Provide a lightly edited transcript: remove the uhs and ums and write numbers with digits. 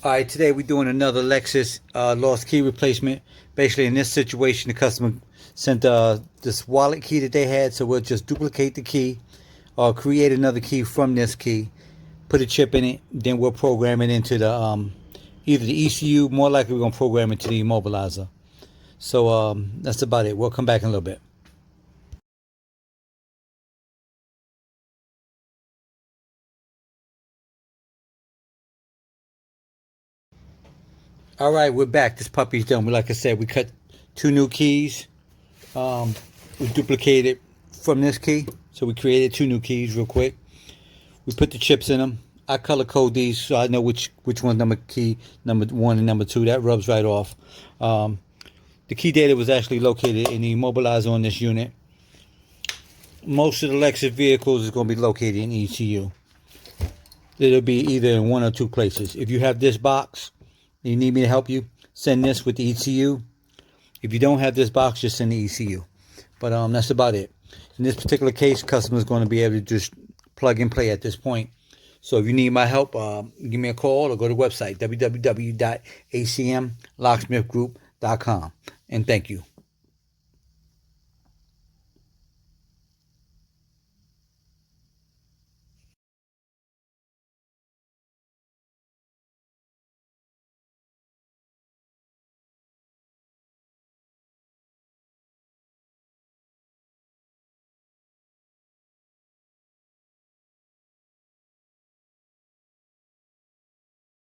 All right, today we're doing another Lexus lost key replacement. Basically, in this situation, the customer sent this wallet key that they had, so we'll just duplicate the key or create another key from this key, put a chip in it, then we'll program it into the either the ECU. More likely, we're gonna program it to the Immobilizer. So that's about it. We'll come back in a little bit. All right, we're back. This puppy's done. Like I said, we cut two new keys. We duplicated from this key, so we created two new keys real quick. We put the chips in them. I color code these so I know which one's number 1 and number 2. That rubs right off. The key data was actually located in the immobilizer on this unit. Most of the Lexus vehicles is going to be located in ECU. It'll be either in one or two places. If you have this box, you need me to help you, send this with the ECU. If you don't have this box, just send the ECU. But that's about it. In this particular case, customer is going to be able to just plug and play at this point. So if you need my help, give me a call or go to the website, www.acmlocksmithgroup.com. And thank you.